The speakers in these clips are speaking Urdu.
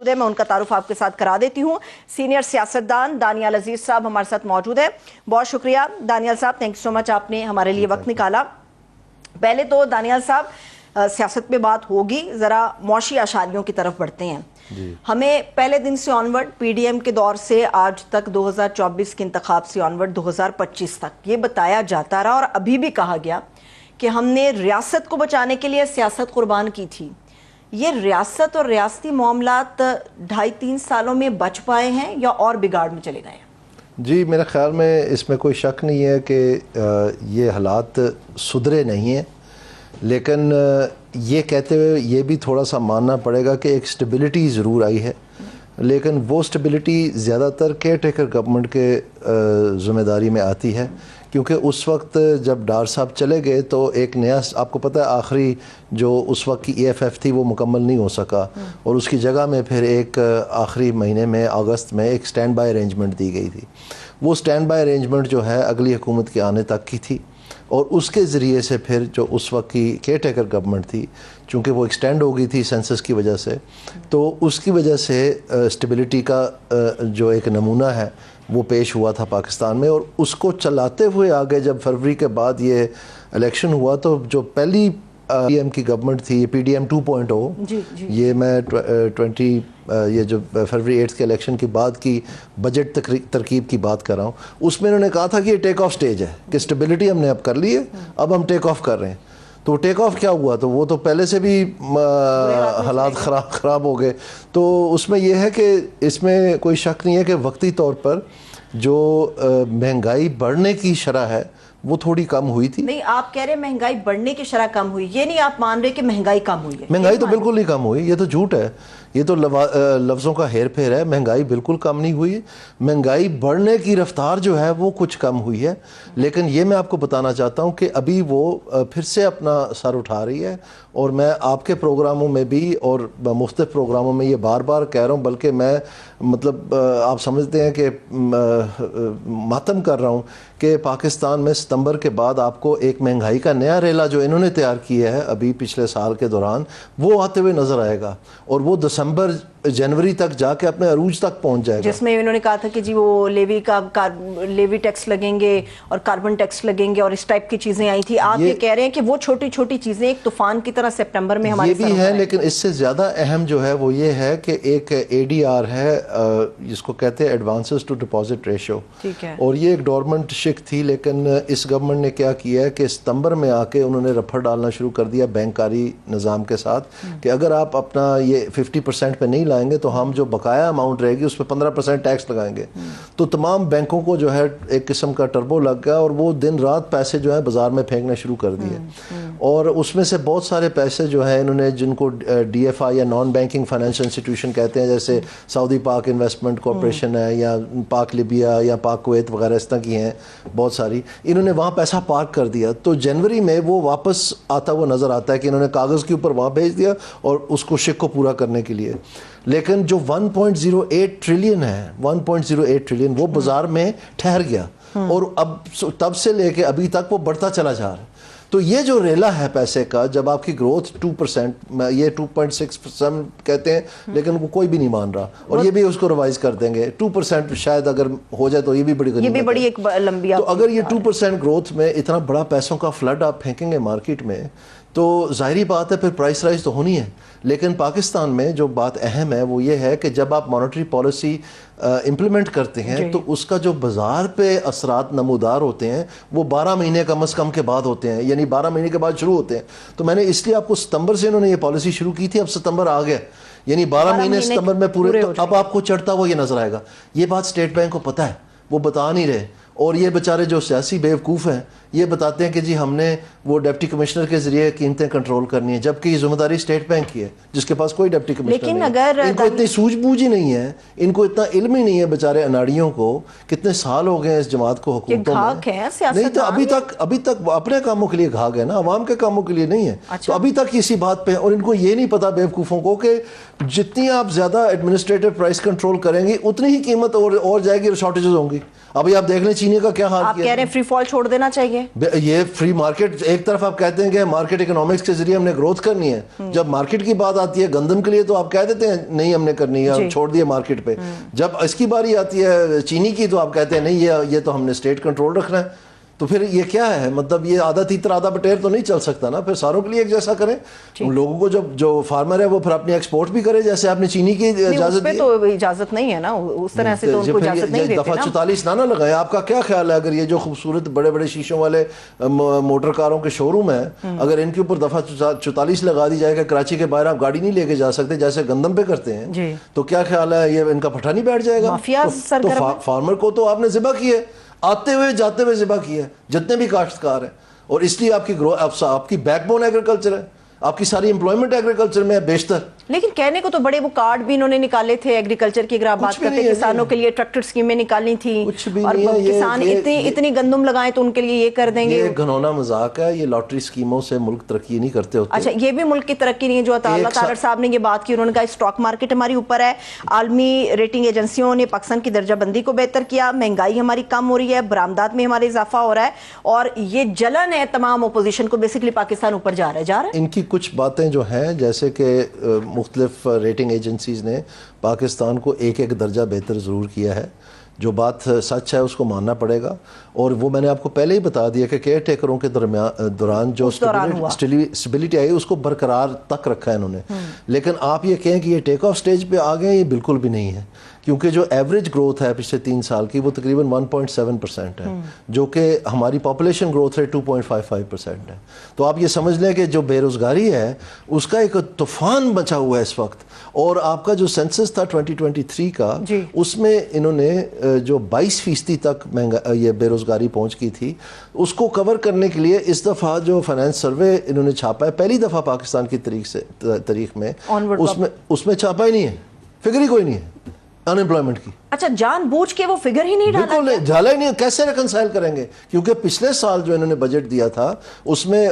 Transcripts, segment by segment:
میں ان کا تعارف آپ کے ساتھ کرا دیتی ہوں. سینئر سیاستدان دانیال عزیز صاحب ہمارے ساتھ موجود ہیں. بہت شکریہ دانیال صاحب, تھینک یو سو مچ, آپ نے ہمارے لیے وقت نکالا. پہلے تو دانیال صاحب سیاست پہ بات ہوگی, ذرا معاشی اشاریوں کی طرف بڑھتے ہیں. ہمیں پہلے دن سے آنورڈ پی ڈی ایم کے دور سے آج تک 2024 کے انتخاب سے آنورڈ 2025 تک یہ بتایا جاتا رہا اور ابھی بھی کہا گیا کہ ہم نے ریاست کو بچانے کے لیے سیاست قربان کی تھی. یہ ریاست اور ریاستی معاملات 2.5-3 سالوں میں بچ پائے ہیں یا اور بگاڑ میں چلے گئے ہیں؟ جی میرے خیال میں اس میں کوئی شک نہیں ہے کہ یہ حالات سدھرے نہیں ہیں, لیکن یہ کہتے ہوئے یہ بھی تھوڑا سا ماننا پڑے گا کہ ایک سٹیبلٹی ضرور آئی ہے, لیکن وہ سٹیبلٹی زیادہ تر کیئر ٹیکر گورنمنٹ کے ذمہ داری میں آتی ہے, کیونکہ اس وقت جب ڈار صاحب چلے گئے تو ایک نیا, آپ کو پتہ ہے آخری جو اس وقت کی EFF تھی وہ مکمل نہیں ہو سکا, اور اس کی جگہ میں پھر ایک آخری مہینے میں اگست میں ایک سٹینڈ بائی ارینجمنٹ دی گئی تھی. وہ سٹینڈ بائی ارینجمنٹ جو ہے اگلی حکومت کے آنے تک کی تھی, اور اس کے ذریعے سے پھر جو اس وقت کی کیئر ٹیکر گورنمنٹ تھی, چونکہ وہ ایکسٹینڈ ہو گئی تھی سینسس کی وجہ سے, تو اس کی وجہ سے اسٹیبلٹی کا جو ایک نمونہ ہے وہ پیش ہوا تھا پاکستان میں. اور اس کو چلاتے ہوئے آگے جب فروری کے بعد یہ الیکشن ہوا تو جو پہلی پی ایم کی گورنمنٹ تھی, پی ڈی ایم 2.0, یہ میں یہ جو فروری 8 کے الیکشن کے بعد کی بجٹ ترکیب کی بات کر رہا ہوں, اس میں انہوں نے کہا تھا کہ یہ ٹیک آف سٹیج ہے, کہ اسٹیبلٹی ہم نے اب کر لی ہے, اب ہم ٹیک آف کر رہے ہیں. تو ٹیک آف کیا ہوا, تو وہ تو پہلے سے بھی حالات خراب ہو گئے. تو اس میں یہ ہے کہ اس میں کوئی شک نہیں ہے کہ وقتی طور پر جو مہنگائی بڑھنے کی شرح ہے وہ تھوڑی کم ہوئی تھی. نہیں, آپ کہہ رہے ہیں مہنگائی بڑھنے کی شرح کم ہوئی, یہ نہیں آپ مان رہے کہ مہنگائی کم ہوئی ہے؟ مہنگائی تو بالکل نہیں کم ہوئی, یہ تو جھوٹ ہے, یہ تو لفظوں کا ہیر پھیر ہے. مہنگائی بالکل کم نہیں ہوئی, مہنگائی بڑھنے کی رفتار جو ہے وہ کچھ کم ہوئی ہے, لیکن یہ میں آپ کو بتانا چاہتا ہوں کہ ابھی وہ پھر سے اپنا سر اٹھا رہی ہے. اور میں آپ کے پروگراموں میں بھی اور مختلف پروگراموں میں یہ بار بار کہہ رہا ہوں, بلکہ میں مطلب آپ سمجھتے ہیں کہ ماتم کر رہا ہوں کہ پاکستان میں ستمبر کے بعد آپ کو ایک مہنگائی کا نیا ریلا جو انہوں نے تیار کیا ہے ابھی پچھلے سال کے دوران وہ آتے ہوئے نظر آئے گا, اور وہ دسمبر جنوری تک جا کے اپنے عروج تک پہنچ جائے گا, جس میں انہوں نے کہا تھا کہ جی وہ لیوی ٹیکس لگیں گے اور کاربن ٹیکس لگیں گے اور اس ٹائپ کی چیزیں آئی تھی. آپ یہ کہہ رہے ہیں کہ وہ چھوٹی چھوٹی چیزیں ایک طوفان کی طرح سپٹمبر میں ہمارے یہ بھی ہے, لیکن اس سے زیادہ اہم جو ہے وہ یہ ہے کہ ایک ADR ہے جس کو کہتے ہیں ایڈوانسز ٹو ڈپازٹ ریشو, اور یہ ایک ڈورمنٹ شک تھی, لیکن اس گورنمنٹ نے کیا کیا ہے کہ ستمبر میں آ کے انہوں نے رفڑ ڈالنا شروع کر دیا بینکاری نظام کے ساتھ کہ اگر آپ اپنا یہ 50% پہ نہیں لائیں گے تو ہم جو بقایا اماؤنٹ رہے گی اس پہ 15% ٹیکس لگائیں گے. تو تمام بینکوں کو جو ہے ایک قسم کا ٹربو لگ گیا, اور وہ دن رات پیسے جو ہے بازار میں پھینکنا شروع کر دیے, اور اس میں سے بہت سارے پیسے جو ہیں انہوں نے جن کو DFI یا نان بینکنگ فائنینشل انسٹیٹیوشن کہتے ہیں, جیسے سعودی پاک انویسٹمنٹ کارپوریشن ہے یا پاک لیبیا یا پاک کویت وغیرہ اس طرح کی ہیں بہت ساری, انہوں نے وہاں پیسہ پارک کر دیا. تو جنوری میں وہ واپس آتا ہوا نظر آتا ہے کہ انہوں نے کاغذ کے اوپر وہاں بھیج دیا اور اس کو شک کو پورا کرنے کے لیے, لیکن جو 1.08 ٹریلین ہے 1.08 ٹریلین وہ بازار میں ٹھہر گیا, اور اب تب سے لے کے ابھی تک وہ بڑھتا چلا جا رہا ہے. تو یہ جو ریلا ہے پیسے کا, جب آپ کی گروتھ 2%, یہ 2.6% کہتے ہیں لیکن وہ کوئی بھی نہیں مان رہا, اور یہ بھی اس کو ریوائز کر دیں گے 2% شاید اگر ہو جائے تو یہ بھی بڑی غنیمت ہے, یہ بھی بڑی ایک لمبی. تو اگر یہ 2% گروتھ میں اتنا بڑا پیسوں کا فلڈ آپ پھینکیں گے مارکیٹ میں تو ظاہری بات ہے پھر پرائس رائز تو ہونی ہے. لیکن پاکستان میں جو بات اہم ہے وہ یہ ہے کہ جب آپ مانیٹری پالیسی امپلیمنٹ کرتے ہیں تو اس کا جو بازار پہ اثرات نمودار ہوتے ہیں وہ 12 مہینے کم از کم کے بعد ہوتے ہیں, یعنی 12 مہینے کے بعد شروع ہوتے ہیں. تو میں نے اس لیے آپ کو ستمبر سے انہوں نے یہ پالیسی شروع کی تھی, اب ستمبر آ گیا, یعنی 12 مہینے ستمبر میں پورے, تو اب آپ کو چڑھتا ہوا یہ نظر آئے گا. یہ بات اسٹیٹ بینک کو پتہ ہے, وہ بتا نہیں رہے, اور یہ بیچارے جو سیاسی بیوقوف ہیں یہ بتاتے ہیں کہ جی ہم نے وہ ڈپٹی کمشنر کے ذریعے قیمتیں کنٹرول کرنی ہے, جبکہ یہ ذمہ داری اسٹیٹ بینک کی ہے جس کے پاس کوئی ڈپٹی کمشنر نہیں. اگر ان کو اتنی سوجھ بوجھ ہی نہیں ہے, ان کو اتنا علم ہی نہیں ہے بیچارے اناڑیوں کو, کتنے سال ہو گئے اس جماعت کو حکومتوں میں, نہیں تو ابھی تک اپنے کاموں کے لیے گھاگ ہے نا, عوام کے کاموں کے لیے نہیں ہے. تو ابھی تک اسی بات پہ, اور ان کو یہ نہیں پتا بیوقوفوں کو کہ جتنی آپ زیادہ ایڈمنسٹریٹو پرائس کنٹرول کریں گی اتنی ہی قیمت اور جائے گی اور شارٹیجز ہوں گی. ابھی آپ دیکھ لیں چینی کا کیا حال کیا, آپ کہہ رہے ہیں فری فال چھوڑ دینا چاہیے. ہے؟ یہ فری مارکیٹ، ایک طرف آپ کہتے ہیں کہ مارکیٹ اکنامکس کے ذریعے ہم نے گروتھ کرنی ہے، جب مارکیٹ کی بات آتی ہے گندم کے لیے تو آپ کہہ دیتے ہیں نہیں ہم نے کرنی ہے، چھوڑ دیے مارکیٹ پہ. جب اس کی باری آتی ہے چینی کی تو آپ کہتے ہیں نہیں یہ تو ہم نے اسٹیٹ کنٹرول رکھنا ہے. تو پھر یہ کیا ہے؟ مطلب یہ آدھا تیتر آدھا بٹیر تو نہیں چل سکتا نا. پھر ساروں کے لیے ایک جیسا کریں. ان لوگوں کو جو فارمر ہے وہ پھر اپنی ایکسپورٹ بھی کرے، جیسے آپ نے چینی کی اجازت دی. تو اجازت نہیں ہے نا اس طرح سے، تو ان کو اجازت نہیں دیتے نا. دفعہ 44 نہ لگائیں. آپ کا کیا خیال ہے اگر یہ جو خوبصورت بڑے بڑے شیشوں والے موٹر کاروں کے شو روم ہیں، اگر ان کے اوپر دفعہ 44 لگا دی جائے کہ کراچی کے باہر آپ گاڑی نہیں لے کے جا سکتے جیسے گندم پہ کرتے ہیں، تو کیا خیال ہے یہ ان کا پٹھا نہیں بیٹھ جائے گا؟ تو فارمر کو تو آپ نے ذبح کیے، آتے ہوئے جاتے ہوئے ذبح کیا ہے جتنے بھی کاشتکار ہیں. اور اس لیے آپ کی بیک بون ایگریکلچر ہے، آپ کی ساری امپلائمنٹ ایگریکلچر میں ہے بیشتر. لیکن کہنے کو تو بڑے وہ کارڈ بھی انہوں نے نکالے تھے ایگریکلچر کی، اگر آپ بات کرتے ہیں کسانوں کے لیے ٹریکٹر اسکیمیں نکالنی تھی، اور کسان اتنی گندم لگائیں تو ان کے لیے یہ کر دیں گے. یہ گھنونا مذاق ہے. یہ لاٹری اسکیموں سے ملک ترقی نہیں کرتے ہوتے. اچھا یہ بھی ملک کی ترقی نہیں ہے جو اللہ تعالی صاحب نے یہ بات کی. انہوں نے کہا اسٹاک مارکیٹ ہماری اوپر ہے، عالمی ریٹنگ ایجنسیوں نے پاکستان کی درجہ بندی کو بہتر کیا، مہنگائی ہماری کم ہو رہی ہے، برآمدات میں ہمارے اضافہ ہو رہا ہے، اور یہ جلن ہے تمام اپوزیشن کو، بیسیکلی پاکستان اوپر جا رہا ہے. ان کی کچھ باتیں جو ہیں جیسے کہ مختلف ریٹنگ ایجنسیز نے پاکستان کو ایک درجہ بہتر ضرور کیا ہے. جو بات سچ ہے اس کو ماننا پڑے گا. اور وہ میں نے آپ کو پہلے ہی بتا دیا کہ کیئر ٹیکروں کے دوران جو اسٹیبلٹی آئی اس کو برقرار تک رکھا ہے انہوں نے. لیکن آپ یہ کہیں کہ یہ ٹیک آف سٹیج پہ آ گئے، یہ بالکل بھی نہیں ہے. کیونکہ جو ایوریج گروتھ ہے پچھلے 3 سال کی وہ تقریباً 1.7% ہے، جو کہ ہماری پاپولیشن گروتھ ریٹ 2.55% ہے. تو آپ یہ سمجھ لیں کہ جو بے روزگاری ہے اس کا ایک طوفان بچا ہوا ہے اس وقت. اور آپ کا جو سینسس تھا 2023 کا، اس میں انہوں نے جو 22% تک یہ بے روزگاری پہنچ کی تھی، اس کو کور کرنے کے لیے اس دفعہ جو فائنانس سروے انہوں نے چھاپا ہے، پہلی دفعہ پاکستان کی تاریخ میں اس میں چھاپا ہی نہیں ہے، فگر ہی کوئی نہیں ہے ان امپلائمنٹ کی. اچھا جان بوجھ کے وہ فگر ہی نہیں ڈالا؟ بالکل ڈالا ہی نہیں. کیسے ریکنسائل کریں گے؟ کیونکہ پچھلے سال جو انہوں نے بجٹ دیا تھا اس میں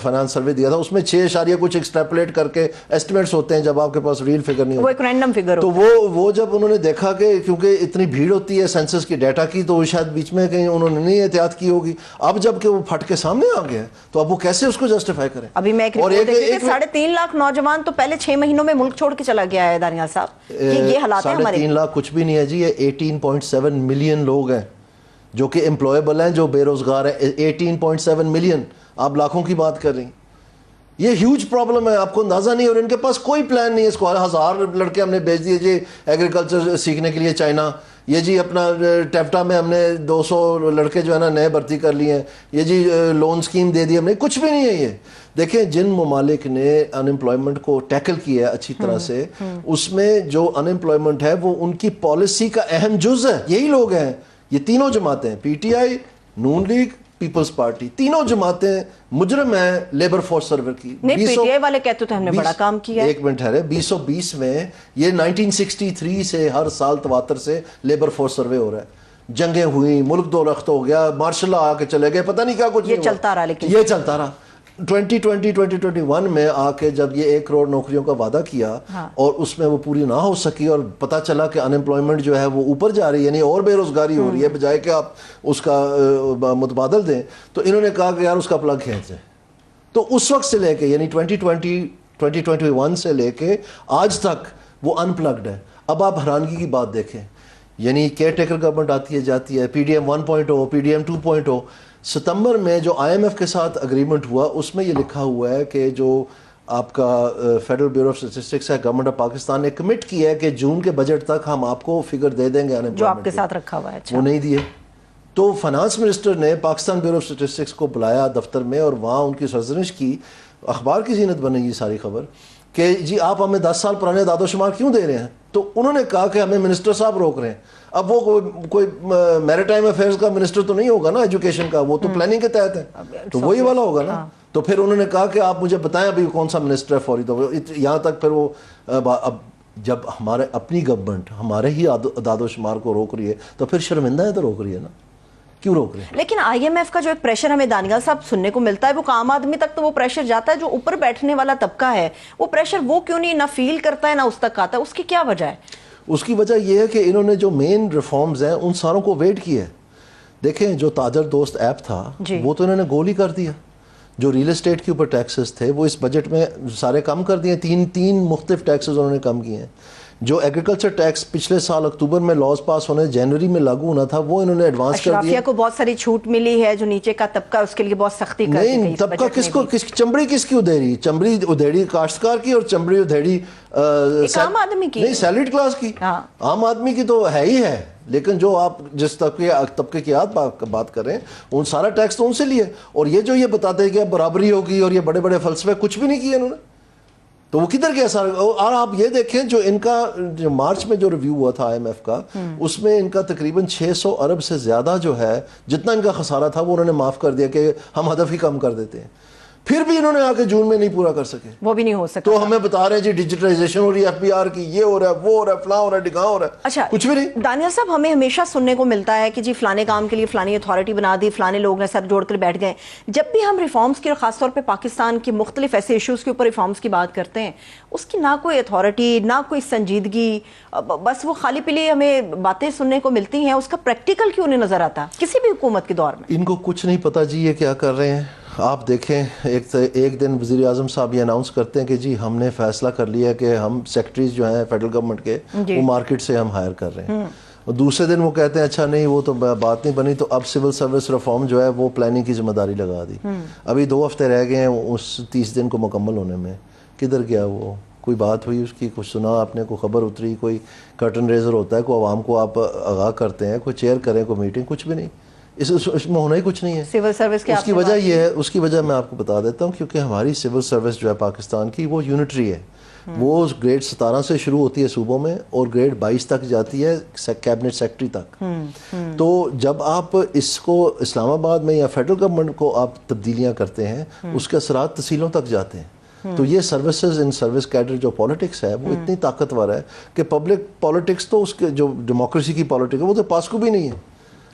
فائنانس سروے دیا تھا، اس میں 6 کچھ ایکسٹریپولیٹ کر کے ایسٹیمیٹس ہوتے ہیں جب آپ کے پاس ریل فگر نہیں ہوتی، وہ ایک رینڈم فگر تو وہ جب انہوں نے دیکھا کہ کیونکہ اتنی بھیڑ ہوتی ہے سینسس کی ڈیٹا کی، تو شاید بیچ میں کہیں انہوں نے نہیں احتیاط کی ہوگی. اب جب کہ وہ پھٹ کے سامنے آ گیا تو اب وہ کیسے اس کو جسٹیفائی کریں؟ ابھی میں 3.5 لاکھ نوجوان تو پہلے 6 مہینوں میں ملک چھوڑ کے چلا گیا ہے دانیال صاحب. یہ حالات ہیں ہمارے. 3.5 لاکھ کچھ بھی نہیں ہے جی. یہ 18.7 ملین لوگ ہیں جو کہ امپلائیبل ہیں، جو بے روزگار ہیں. 18.7 ملین. آپ لاکھوں کی بات کر رہی ہیں. یہ ہیوج پرابلم ہے، آپ کو اندازہ نہیں. اور ان کے پاس کوئی پلان نہیں ہے. اس کو 1000 لڑکے ہم نے بھیج دیے جی ایگریکلچر سیکھنے کے لیے چائنا. یہ جی اپنا ٹیپٹا میں ہم نے 200 لڑکے جو ہے نا نئے بھرتی کر لیے ہیں. یہ جی لون سکیم دے دی ہم نے. کچھ بھی نہیں ہے یہ. دیکھیں جن ممالک نے ان امپلائمنٹ کو ٹیکل کیا ہے اچھی طرح سے، اس میں جو ان امپلائمنٹ ہے وہ ان کی پالیسی کا اہم جز ہے. یہی لوگ ہیں، یہ تینوں جماعتیں، پی ٹی آئی، نون لیگ، پیپلز پارٹی، تینوں جماعتیں مجرم ہیں لیبر فورس سرور کی. نہیں پی ٹی آئی والے کہتے تو ہم نے بڑا کام کیا ہے. ایک منٹ ہے 2020 میں یہ 1963 سے ہر سال تواتر سے لیبر فورس سروے ہو رہا ہے. جنگیں ہوئی، ملک دو رخت ہو گیا، مارشل آ کے چلے گئے، پتہ نہیں کیا کچھ. یہ چلتا رہا. لیکن یہ چلتا رہا. 2020-2021 میں آ کے جب یہ 1 کروڑ نوکریوں کا وعدہ کیا اور اس میں وہ پوری نہ ہو سکی اور پتہ چلا کہ ان امپلائمنٹ جو ہے وہ اوپر جا رہی ہے، یعنی اور بے روزگاری ہو رہی ہے، بجائے کہ آپ اس کا متبادل دیں، تو انہوں نے کہا کہ یار اس کا پلگ کھینچ دیں. تو اس وقت سے لے کے یعنی 2021 سے لے کے آج تک وہ ان پلگڈ ہے. اب آپ حیرانگی کی بات دیکھیں، یعنی کیئر ٹیکر گورنمنٹ آتی ہے جاتی ہے، P D M 1.0، P D M 2.0. ستمبر میں جو آئی ایم ایف کے ساتھ اگریمنٹ ہوا اس میں یہ لکھا ہوا ہے کہ جو آپ کا فیڈرل بیورو آف اسٹیٹسٹکس ہے، گورنمنٹ آف پاکستان نے کمٹ کیا ہے کہ جون کے بجٹ تک ہم آپ کو فگر دے دیں گے جو آپ کے ساتھ رکھا ہوا ہے. وہ نہیں دیے. تو فائنانس منسٹر نے پاکستان بیورو آف اسٹیٹسٹکس کو بلایا دفتر میں اور وہاں ان کی سرزنش کی. اخبار کی زینت بنے گی ساری خبر کہ جی آپ ہمیں 10 سال پرانے داد و شمار کیوں دے رہے ہیں. تو انہوں نے کہا کہ ہمیں منسٹر صاحب روک رہے ہیں. اب وہ کوئی میریٹائم افیئرز کا منسٹر تو نہیں ہوگا نا ایجوکیشن کا، وہ تو پلاننگ کے تحت ہے، تو وہی والا ہوگا نا. تو پھر انہوں نے کہا کہ آپ مجھے بتائیں ابھی کون سا منسٹر ہے فوری. تو یہاں تک پھر وہ اب جب ہمارے اپنی گورنمنٹ ہمارے ہی داد و شمار کو روک رہی ہے تو پھر شرمندہ ہے تو روک رہی ہے نا. کیوں روک رہے ہیں؟ لیکن آئی ایم ایف کا جو ایک پریشر ہمیں دانیال صاحب سننے کو ملتا ہے وہ عام آدمی تک تو وہ پریشر جاتا ہے، جو اوپر بیٹھنے والا طبقہ ہے وہ پریشر وہ کیوں نہیں نہ فیل کرتا ہے نہ اس تک آتا ہے. اس کی کیا وجہ ہے؟ اس کی وجہ یہ ہے کہ انہوں نے جو مین ریفارمز ہیں ان ساروں کو ویٹ کیا ہے. دیکھیں جو تاجر دوست ایپ تھا وہ تو انہوں نے گول ہی کر دیا. جو ریل اسٹیٹ کے اوپر ٹیکسز تھے وہ اس بجٹ میں سارے کم کر دیے. تین مختلف ٹیکسز انہوں نے کم کیے ہیں. جو ایگریکلچر ٹیکس پچھلے سال اکتوبر میں لاز پاس ہونے جنوری میں لاگو ہونا تھا وہ انہوں نے ایڈوانس کر دیا. اشرافیہ کو بہت ساری چھوٹ ملی ہے, جو نیچے کا طبقہ اس کے لیے بہت سختی کر دی گئی. نہیں, طبقہ کس کو, چمڑی کس کی ادھیڑی؟ چمڑی ادھیڑی کاشتکار کی اور چمڑی ادھیڑی عام آدمی کی, نہیں سیلریڈ کلاس کی. عام آدمی کی تو ہے ہی ہے, لیکن جو آپ جس طبقے کی بات کر رہے ہیں ان سارا ٹیکس تو ان سے لیے. اور یہ جو یہ بتاتے ہیں کہ اب برابری ہوگی اور یہ بڑے بڑے فلسفے, کچھ بھی نہیں کیے انہوں نے. تو وہ کدھر گیا سارا؟ اور آپ یہ دیکھیں جو ان کا جو مارچ میں جو ریویو ہوا تھا IMF کا, اس میں ان کا تقریباً 600 ارب سے زیادہ جو ہے جتنا ان کا خسارہ تھا وہ انہوں نے معاف کر دیا کہ ہم ہدف ہی کم کر دیتے ہیں. پھر بھی انہوں نے آ کے جون میں نہیں پورا کر سکے, وہ بھی نہیں ہو سکا. تو ہمیں بتا رہے ہیں جی ڈیجیٹلائزیشن ہو رہی ہے, FBR کی یہ ہو رہا ہے, وہ ہو رہا ہے, فلاں ہو رہا ہے, ڈھکاں ہو رہا ہے. اچھا کچھ بھی نہیں. دانیال صاحب, ہمیں ہمیشہ سننے کو ملتا ہے کہ جی فلانے کام کے لیے فلانی اتھارٹی بنا دی, فلانے لوگ نے سر جوڑ کر بیٹھ گئے. جب بھی ہم ریفارمز کی اور خاص طور پہ پاکستان کی مختلف ایسے ایشوز کے اوپر ریفارمز کی بات کرتے ہیں, اس کی نہ کوئی اتھارٹی نہ کوئی سنجیدگی, بس وہ خالی پیلی ہمیں باتیں سننے کو ملتی ہیں. اس کا پریکٹیکل کیوں نہیں نظر آتا کسی بھی حکومت کے دور میں؟ ان کو کچھ نہیں پتا جی یہ کیا کر رہے ہیں. آپ دیکھیں ایک دن وزیر اعظم صاحب یہ اناؤنس کرتے ہیں کہ جی ہم نے فیصلہ کر لیا کہ ہم سیکٹریز جو ہیں فیڈرل گورنمنٹ کے وہ مارکیٹ سے ہم ہائر کر رہے ہیں, اور دوسرے دن وہ کہتے ہیں اچھا نہیں وہ تو بات نہیں بنی, تو اب سول سروس ریفارم جو ہے وہ پلاننگ کی ذمہ داری لگا دی. ابھی 2 ہفتے رہ گئے ہیں اس 30 دن کو مکمل ہونے میں. کدھر گیا وہ؟ کوئی بات ہوئی اس کی, کچھ سنا آپ نے, کوئی خبر اتری, کوئی کرٹن ریزر ہوتا ہے, کوئی عوام کو آپ آگاہ کرتے ہیں, کوئی چیئر کریں, کوئی میٹنگ, کچھ بھی نہیں. اس میں ہونا ہی کچھ نہیں ہے. سول سروس کی اس کی وجہ یہ ہے, اس کی وجہ میں آپ کو بتا دیتا ہوں, کیونکہ ہماری سول سروس جو ہے پاکستان کی وہ یونٹری ہے. وہ گریڈ 17 سے شروع ہوتی ہے صوبوں میں اور گریڈ 22 تک جاتی ہے کیبنٹ سیکٹری تک. تو جب آپ اس کو اسلام آباد میں یا فیڈرل گورنمنٹ کو آپ تبدیلیاں کرتے ہیں اس کے اثرات تحصیلوں تک جاتے ہیں. تو یہ سروسز ان سروس کیڈر جو پالیٹکس ہے وہ اتنی طاقتور ہے کہ پبلک پالیٹکس تو اس کے جو ڈیموکریسی کی پالیٹکس ہے وہ تو پاسکو بھی نہیں ہے.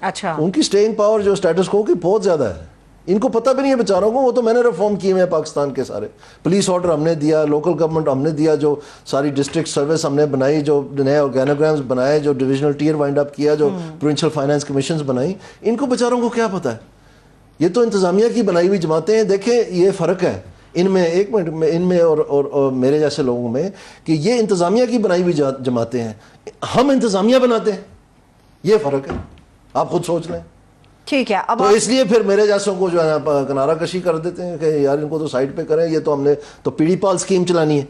اچھا, ان کی سٹیئنگ پاور جو سٹیٹس کو کی بہت زیادہ ہے. ان کو پتہ بھی نہیں ہے بیچاروں کو. وہ تو میں نے ریفارم کیے ہیں پاکستان کے سارے, پولیس آرڈر ہم نے دیا, لوکل گورنمنٹ ہم نے دیا, جو ساری ڈسٹرکٹ سروس ہم نے بنائی, جو نئے آرگینوگرامز بنائے, جو ڈویژنل ٹیئر وائنڈ اپ کیا, جو پروونشل فائنانس کمیشنز بنائی. ان کو بیچاروں کو کیا پتہ ہے؟ یہ تو انتظامیہ کی بنائی ہوئی جماعتیں ہیں. دیکھیں یہ فرق ہے ان میں, ایک منٹ میں, ان میں اور میرے جیسے لوگوں میں, کہ یہ انتظامیہ کی بنائی ہوئی جماعتیں ہیں, ہم انتظامیہ بناتے ہیں. یہ فرق ہے, آپ خود سوچ لیں. ٹھیک ہے. اب تو اس لیے پھر میرے جیسوں کو جو ہے کنارہ کشی کر دیتے ہیں کہ یار ان کو تو سائڈ پہ کریں, یہ تو ہم نے تو پیڑھی پال اسکیم چلانی ہے.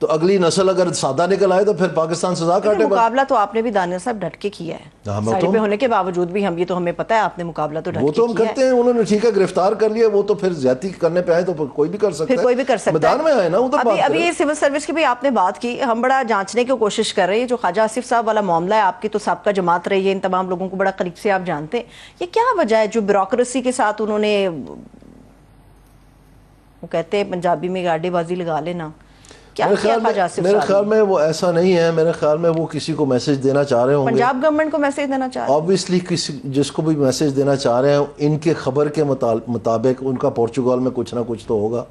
تو اگلی نسل اگر سادہ نکل آئے تو پھر پاکستان سزا کاٹے. مقابلہ تو آپ نے بھی دانیال صاحب ڈٹ کے کیا ہے, سائڈ پہ ہونے کے باوجود بھی. یہ تو ہمیں پتہ ہے آپ نے مقابلہ تو ڈٹ کے کیا ہے. وہ تو ہم کرتے ہیں, انہوں نے ٹھیک ہے گرفتار کر لیا, وہ تو پھر زیادتی کرنے پہ آئے تو کوئی بھی کر سکتا ہے, پھر کوئی بھی کر سکتا ہے. میدان میں آئے نا ادھر. ابھی یہ سول سروس کی بھی آپ نے بات کی, ہم بڑا جانچنے کی کوشش کر رہے ہیں. جو خواجہ آصف صاحب والا معاملہ ہے, آپ کی تو سابقہ جماعت رہی ہے, ان تمام لوگوں کو بڑا قریب سے آپ جانتے ہیں. یہ کیا وجہ ہے جو بیوروکریسی کے ساتھ انہوں نے, وہ کہتے ہیں پنجابی میں گاڑی بازی لگا لینا, میرے خیال میں وہ ایسا نہیں ہے. میرے خیال میں وہ کسی کو میسج دینا چاہ رہے ہوں گے, پنجاب گورنمنٹ کو میسج دینا چاہ رہے ہیں. آبویسلی جس کو بھی میسج دینا چاہ رہے ہیں, ان کے خبر کے مطابق ان کا پورچوگال میں کچھ نہ کچھ تو ہوگا.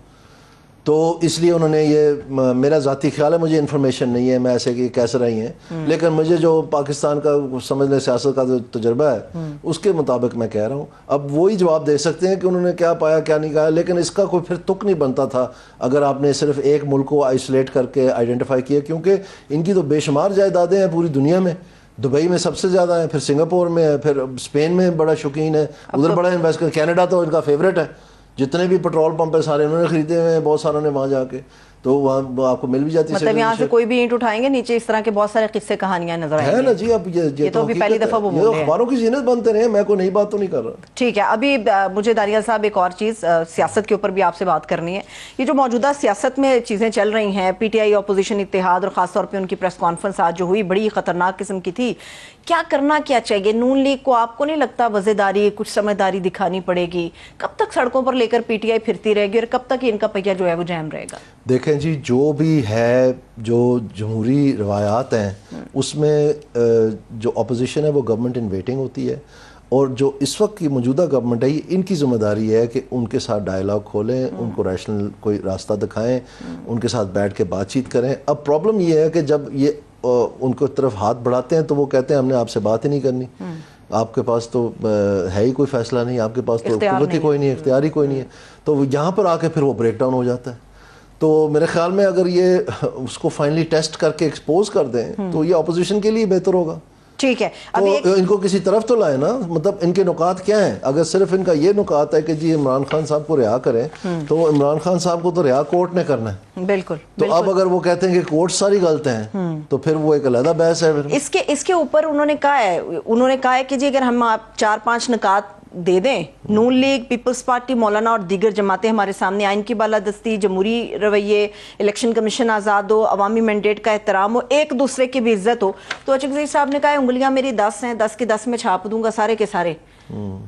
تو اس لیے انہوں نے یہ, میرا ذاتی خیال ہے, مجھے انفارمیشن نہیں ہے, میں ایسے کہ کیسے رہی ہیں, لیکن مجھے جو پاکستان کا سمجھ لیں سیاست کا جو تجربہ ہے اس کے مطابق میں کہہ رہا ہوں. اب وہی جواب دے سکتے ہیں کہ انہوں نے کیا پایا کیا نہیں کہا, لیکن اس کا کوئی پھر تک نہیں بنتا تھا اگر آپ نے صرف ایک ملک کو آئسولیٹ کر کے آئیڈینٹیفائی کیا, کیونکہ ان کی تو بے شمار جائیدادیں ہیں پوری دنیا میں. دبئی میں سب سے زیادہ ہیں, پھر سنگاپور میں ہے, پھر اسپین میں بڑا شوقین ہے, ادھر بڑا انویسٹ کر, کینیڈا تو ان کا فیوریٹ ہے, جتنے بھی پیٹرول پمپ ہے سارے انہوں نے خریدے ہوئے ہیں, بہت ساروں نے وہاں جا کے, تو وہاں آپ کو مل بھی جاتی ہے. مطلب یہاں سے کوئی بھی اینٹ اٹھائیں گے نیچے اس طرح کے بہت سارے قصے کہانیاں نظر آئیں گے. ہے نا جی, اب یہ تو ابھی پہلی دفعہ وہ بول رہے ہیں, اخباروں کی زینت بنتے رہے, میں کوئی نئی بات تو نہیں کر رہا. ٹھیک ہے. ابھی مجھے دانیال صاحب ایک اور چیز سیاست کے اوپر بھی آپ سے بات کرنی ہے. یہ جو موجودہ سیاست میں چیزیں چل رہی ہیں, پی ٹی آئی اپوزیشن اتحاد, اور خاص طور پہ ان کی پریس کانفرنس آج جو ہوئی بڑی خطرناک قسم کی تھی. کیا کرنا کیا چاہیے نون لیگ کو؟ آپ کو نہیں لگتا وزیداری, کچھ سمجھداری دکھانی پڑے گی؟ کب تک سڑکوں پر لے کر پی ٹی آئی پھرتی رہے گی اور کب تک ان کا پہیہ جو ہے وہ جام رہے گا؟ دیکھیں جی, جو بھی ہے, جو جمہوری روایات ہیں اس میں جو اپوزیشن ہے وہ گورنمنٹ ان ویٹنگ ہوتی ہے, اور جو اس وقت کی موجودہ گورنمنٹ ہے ان کی ذمہ داری ہے کہ ان کے ساتھ ڈائیلاگ کھولیں, ان کو ریشنل کوئی راستہ دکھائیں, ان کے ساتھ بیٹھ کے بات چیت کریں. اب پرابلم یہ ہے کہ جب یہ ان کو طرف ہاتھ بڑھاتے ہیں تو وہ کہتے ہیں ہم نے آپ سے بات ہی نہیں کرنی. آپ کے پاس تو ہے ہی کوئی فیصلہ نہیں, آپ کے پاس تو قوت ہی کوئی نہیں, اختیار ہی کوئی نہیں ہے. تو یہاں پر آ کے پھر وہ بریک ڈاؤن ہو جاتا ہے. تو میرے خیال میں اگر یہ اس کو فائنلی ٹیسٹ کر کے ایکسپوز کر دیں تو یہ اپوزیشن کے لیے بہتر ہوگا. ٹھیک ہے, تو ان کو کسی طرف تو لائے نا, مطلب ان کے نکات کیا ہیں؟ اگر صرف ان کا یہ نکات ہے کہ جی عمران خان صاحب کو رہا کریں, تو عمران خان صاحب کو تو رہا کورٹ نے کرنا ہے. بالکل. تو اب اگر وہ کہتے ہیں کہ کورٹ ساری غلط ہیں تو پھر وہ ایک علیحدہ بحث ہے. اس کے اوپر انہوں نے کہا ہے کہ جی اگر ہم آپ 4-5 نکات دے دیں, نون لیگ, پیپلز پارٹی, مولانا اور دیگر جماعتیں ہمارے سامنے آئین کی بالادستی, جمہوری رویے, الیکشن کمیشن آزاد ہو, عوامی مینڈیٹ کا احترام ہو, ایک دوسرے کی بھی عزت ہو, تو اچکزئی صاحب نے کہا ہے انگلیاں میری 10 ہیں, 10 کے 10 میں چھاپ دوں گا سارے کے سارے,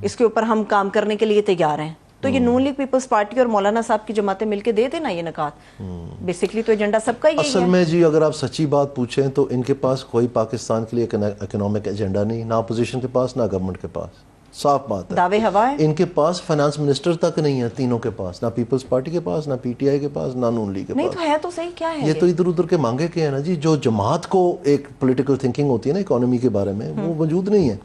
اس کے اوپر ہم کام کرنے کے لیے تیار ہیں. تو یہ نون لیگ, پیپلز پارٹی اور مولانا صاحب کی جماعتیں مل کے دے دینا یہ نکات. بیسیکلی تو ایجنڈا سب کا ہی ہے. اصل میں جی اگر آپ سچی بات پوچھیں تو ان کے پاس کوئی پاکستان کے لیے اکنامک ایجنڈا نہیں, نہ اپوزیشن کے پاس نہ گورنمنٹ کے پاس. صاف بات ہے, دعوے ہوا ہے. ان کے پاس فائنانس منسٹر تک نہیں ہے تینوں کے پاس, نہ پیپلز پارٹی کے پاس, نہ پی ٹی آئی کے پاس, نہ نون لیگ کے پاس. نہیں تو ہے تو صحیح کیا ہے یہ تو ادھر ادھر کے مانگے کے ہیں نا جی. جو جماعت کو ایک پولیٹیکل تھنکنگ ہوتی ہے نا اکانومی کے بارے میں, وہ موجود نہیں ہے,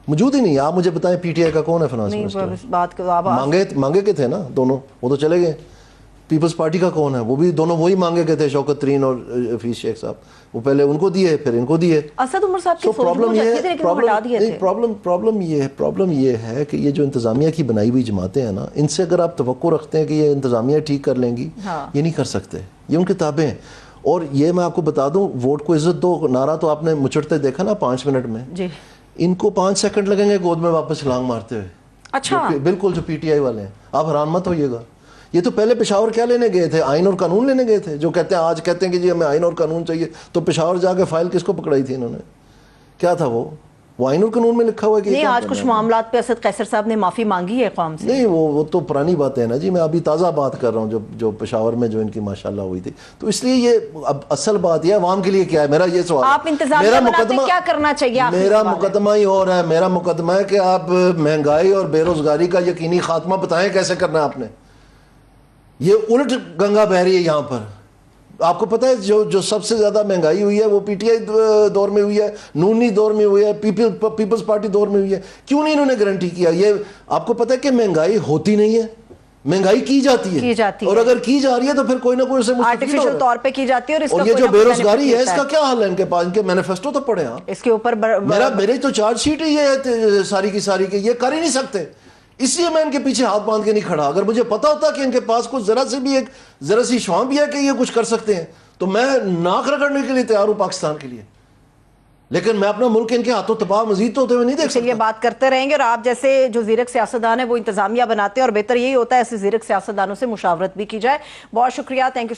موجود ہی نہیں ہے. آپ مجھے بتائیں پی ٹی آئی کا کون ہے فائنانس منسٹر؟ مانگے کے تھے نا دونوں, وہ تو چلے گئے. پیپلز پارٹی کا کون ہے؟ وہ بھی دونوں وہی مانگے گئے تھے, شوکت ترین اور حفیظ شیخ صاحب. وہ پہلے ان کو دیے پھر ان کو دیے. اسد عمر صاحب کی سوچ بہت اچھی تھی لیکن وہ ہٹا دیے تھے. پرابلم یہ ہے کہ یہ جو انتظامیہ کی بنائی ہوئی جماعتیں ہیں نا, ان سے اگر آپ توقع رکھتے ہیں کہ یہ انتظامیہ ٹھیک کر لیں گی, یہ نہیں کر سکتے. یہ ان کی تابع ہیں. اور یہ میں آپ کو بتا دوں, ووٹ کو عزت دو نعرہ تو آپ نے مچڑتے دیکھا نا 5 منٹ میں, ان کو 5 سیکنڈ لگیں گے گود میں واپس چھلانگ مارتے ہوئے. اچھا بالکل جو پی ٹی آئی والے ہیں, آپ حیران مت ہوئیے گا. یہ تو پہلے پشاور کیا لینے گئے تھے؟ آئین اور قانون لینے گئے تھے. جو کہتے ہیں آج کہتے ہیں کہ جی ہمیں آئین اور قانون چاہیے, تو پشاور جا کے فائل کس کو پکڑائی تھی انہوں نے؟ کیا تھا وہ آئین اور قانون میں لکھا ہوا ہے کہ نہیں, آج کچھ معاملات پہ اسد قیصر صاحب نے معافی مانگی ہے قوم سے. نہیں, وہ تو پرانی باتیں ہیں نا جی. میں ابھی تازہ بات کر رہا ہوں جو پشاور میں جو ان کی ماشاءاللہ ہوئی تھی. تو اس لیے یہ اب اصل بات یہ عوام کے لیے کیا ہے, میرا یہ سوال. آپ انتظامیہ بناتے کیا کرنا چاہیے؟ میرا مقدمہ ہی اور ہے. میرا مقدمہ ہے کہ آپ مہنگائی اور بے روزگاری کا یقینی خاتمہ بتائیں کیسے کرنا ہے آپ نے. یہ الٹ گنگا بہ رہی ہے یہاں پر. آپ کو پتہ ہے جو سب سے زیادہ مہنگائی ہوئی ہے وہ پی ٹی آئی دور میں ہوئی ہے, نونی دور میں ہوئی ہے, پیپلز پارٹی دور میں ہوئی ہے. کیوں نہیں انہوں نے گارنٹی کیا؟ یہ آپ کو پتہ ہے کہ مہنگائی ہوتی نہیں ہے, مہنگائی کی جاتی ہے, اور اگر کی جا رہی ہے تو پھر کوئی نہ کوئی اسے آرٹیفیشل طور پہ کی جاتی ہے. اور یہ جو بے روزگاری ہے اس کا کیا حل ہے ان کے پاس؟ ان کے مینیفیسٹو تو پڑھیں آپ. اس کے اوپر میری تو چارج شیٹ ہی ہے ساری کی ساری کہ یہ کر ہی نہیں سکتے. اس لیے میں ان کے پیچھے ہاتھ باندھ کے نہیں کھڑا. اگر مجھے پتا ہوتا کہ ان کے پاس کچھ ذرا سی شوق بھی ہے کہ یہ کچھ کر سکتے ہیں, تو میں ناک رگڑنے کے لیے تیار ہوں پاکستان کے لیے. لیکن میں اپنا ملک ان کے ہاتھوں تباہ مزید تو ہوتے ہوئے نہیں دیکھ سکتا. یہ بات کرتے رہیں گے, اور آپ جیسے جو زیرک سیاستدان ہیں وہ انتظامیہ بناتے ہیں, اور بہتر یہی ہوتا ہے ایسے زیرک سیاستدانوں سے مشاورت بھی کی جائے. بہت شکریہ, تھینک یو.